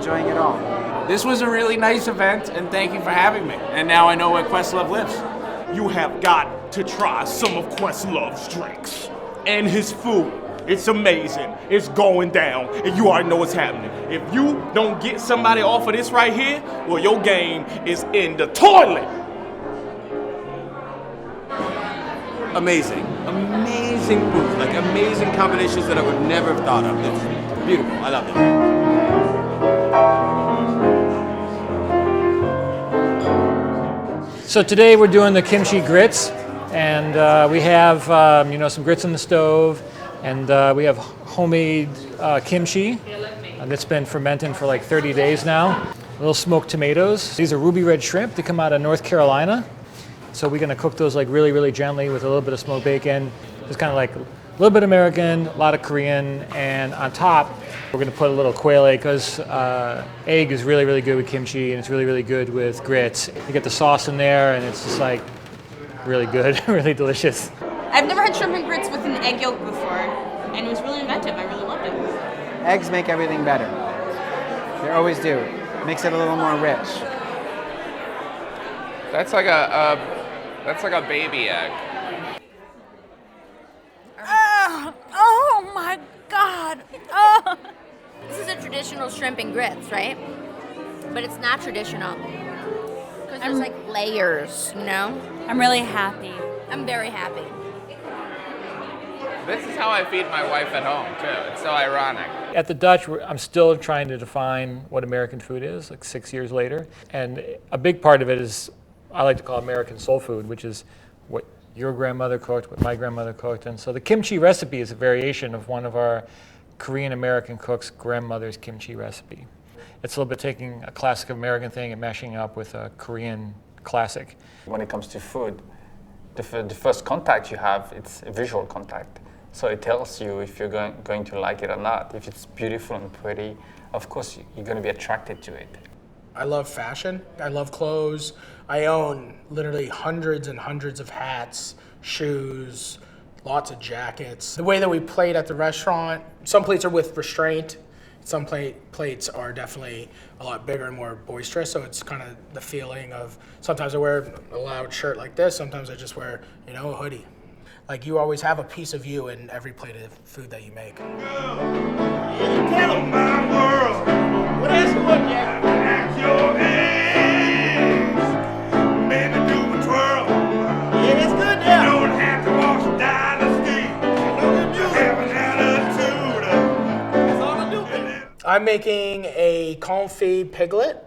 enjoying it all. This was a really nice event, and thank you for having me. And now I know where Questlove lives. You have got to try some of Questlove's drinks and his food. It's amazing. It's going down, and you already know what's happening. If you don't get somebody off of this right here, well, your game is in the toilet. Amazing. Amazing food. Like amazing combinations that I would never have thought of. It's beautiful. I love it. So today we're doing the kimchi grits, and we have some grits on the stove, and we have homemade kimchi that's been fermenting for like 30 days now. Little smoked tomatoes. These are ruby red shrimp. They come out of North Carolina. So we're gonna cook those like really, really gently with a little bit of smoked bacon. Just kind of like a little bit American, a lot of Korean, and on top, we're gonna put a little quail egg, because egg is really, really good with kimchi, and it's really, really good with grits. You get the sauce in there, and it's just like really good, really delicious. I've never had shrimp and grits with an egg yolk before, and it was really inventive. I really loved it. Eggs make everything better. They always do. Makes it a little more rich. That's like a baby egg. Oh my God. Oh. This is a traditional shrimp and grits, right? But it's not traditional. Because there's like layers, you know? I'm really happy. I'm very happy. This is how I feed my wife at home, too. It's so ironic. At the Dutch, I'm still trying to define what American food is, like 6 years later. And a big part of it is, I like to call American soul food, which is what your grandmother cooked, what my grandmother cooked. And so the kimchi recipe is a variation of one of our Korean American cook's grandmother's kimchi recipe. It's a little bit taking a classic American thing and mashing it up with a Korean classic. When it comes to food, the first contact you have, it's a visual contact. So it tells you if you're going to like it or not. If it's beautiful and pretty, of course you're going to be attracted to it. I love fashion. I love clothes. I own literally hundreds and hundreds of hats, shoes, lots of jackets. The way that we plate at the restaurant, some plates are with restraint. Some plates are definitely a lot bigger and more boisterous, so it's kind of the feeling of, sometimes I wear a loud shirt like this, sometimes I just wear, a hoodie. Like, you always have a piece of you in every plate of food that you make. Tell my world. What else you want, Jack? Act your eggs. Baby, do a twirl. Yeah, that's good now. You don't have to watch Dynasty. Have an attitude. That's all I do. I'm making a confit piglet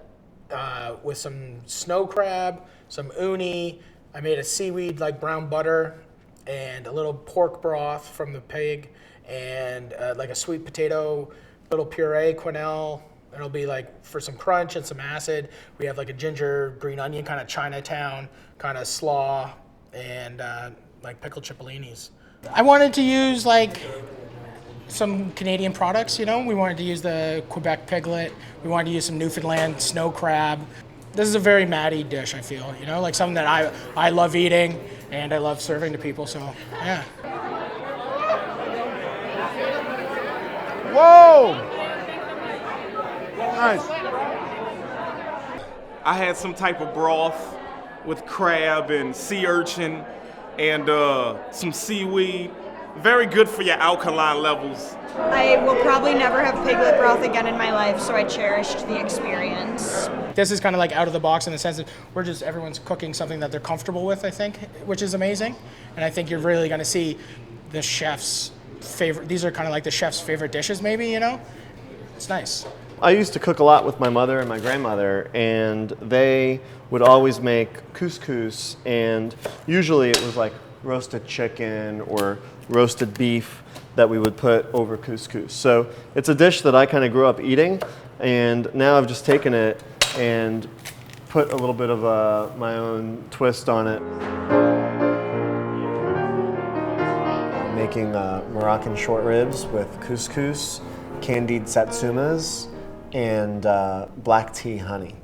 with some snow crab, some uni. I made a seaweed like brown butter, and a little pork broth from the pig, and like a sweet potato, little puree, quenelle. It'll be like for some crunch and some acid. We have like a ginger, green onion, kind of Chinatown, kind of slaw, and like pickled cipollinis. I wanted to use like some Canadian products, We wanted to use the Quebec piglet. We wanted to use some Newfoundland snow crab. This is a very Matty dish, I feel, like something that I love eating and I love serving to people, so yeah. Whoa! Nice. I had some type of broth with crab and sea urchin and some seaweed. Very good for your alkaline levels. I will probably never have piglet broth again in my life, so I cherished the experience. This is kind of like out of the box in the sense that everyone's cooking something that they're comfortable with, I think, which is amazing. And I think you're really going to see the chef's favorite, these are kind of like the chef's favorite dishes maybe, It's nice. I used to cook a lot with my mother and my grandmother, and they would always make couscous, and usually it was like roasted chicken or roasted beef that we would put over couscous. So it's a dish that I kind of grew up eating, and now I've just taken it and put a little bit of my own twist on it. Making Moroccan short ribs with couscous, candied satsumas, and black tea honey.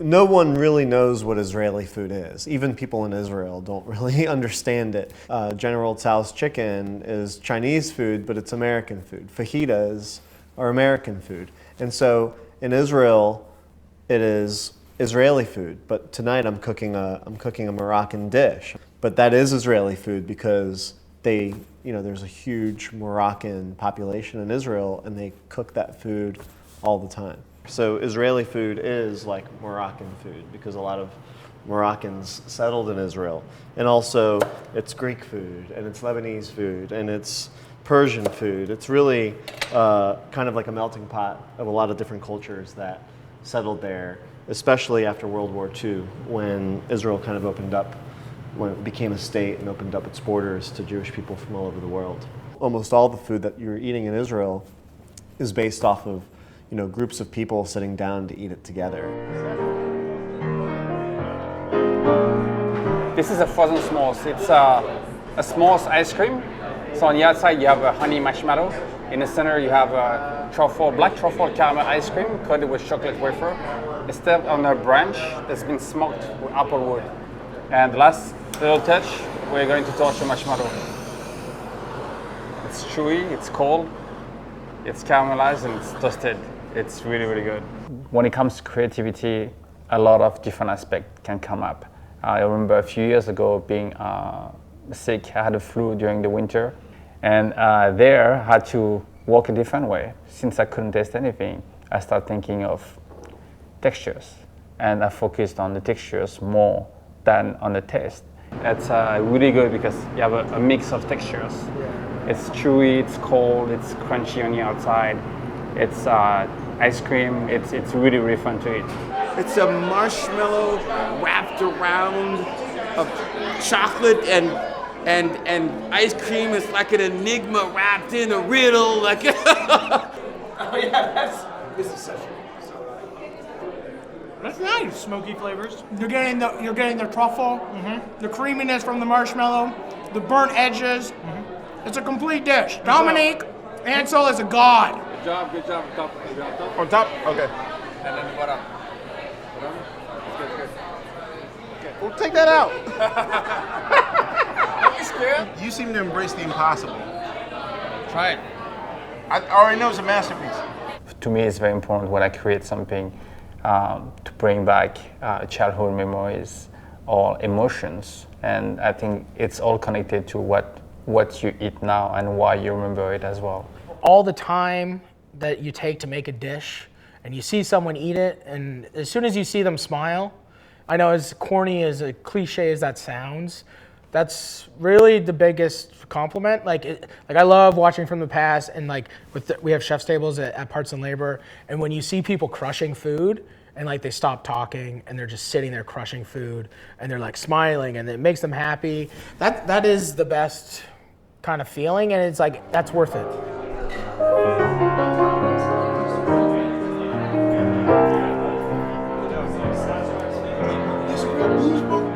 No one really knows what Israeli food is. Even people in Israel don't really understand it. General Tso's chicken is Chinese food, but it's American food. Fajitas are American food. And so in Israel, it is Israeli food, but tonight I'm cooking a Moroccan dish. But that is Israeli food because there's a huge Moroccan population in Israel, and they cook that food all the time. So Israeli food is like Moroccan food because a lot of Moroccans settled in Israel. And also it's Greek food, and it's Lebanese food, and it's Persian food. It's really kind of like a melting pot of a lot of different cultures that settled there, especially after World War II, when Israel kind of opened up, when it became a state and opened up its borders to Jewish people from all over the world. Almost all the food that you're eating in Israel is based off of, groups of people sitting down to eat it together. This is a frozen s'mores. It's a s'mores ice cream. So on the outside you have a honey marshmallow. In the center you have a black truffle caramel ice cream coated with chocolate wafer. It's stuffed on a branch that's been smoked with apple wood. And the last little touch, we're going to toast the marshmallow. It's chewy, it's cold, it's caramelized, and it's toasted. It's really, really good. When it comes to creativity, a lot of different aspects can come up. I remember a few years ago being sick. I had a flu during the winter, and there I had to work a different way. Since I couldn't taste anything, I started thinking of textures, and I focused on the textures more than on the taste. It's really good because you have a mix of textures. It's chewy, it's cold, it's crunchy on the outside. It's ice cream. It's really, really fun to eat. It's a marshmallow wrapped around of chocolate and ice cream. It's like an enigma wrapped in a riddle. Like Oh yeah, this is such. That's nice. Smoky flavors. You're getting the truffle, the creaminess from the marshmallow, the burnt edges. It's a complete dish. Dominique Ansel is a god. Good job. Top. On top? Okay. And then the bottom. Good. Well, take that out. Don't be scared. You seem to embrace the impossible. Try it. I already know it's a masterpiece. To me, it's very important when I create something to bring back childhood memories or emotions. And I think it's all connected to what you eat now and why you remember it as well. All the time that you take to make a dish, and you see someone eat it, and as soon as you see them smile, I know as corny, as a cliche as that sounds, that's really the biggest compliment. Like I love watching from the past, and we have chef's tables at Parts and Labor, and when you see people crushing food, and they stop talking, and they're just sitting there crushing food, and they're smiling, and it makes them happy. That is the best kind of feeling, and it's that's worth it. This real blues book?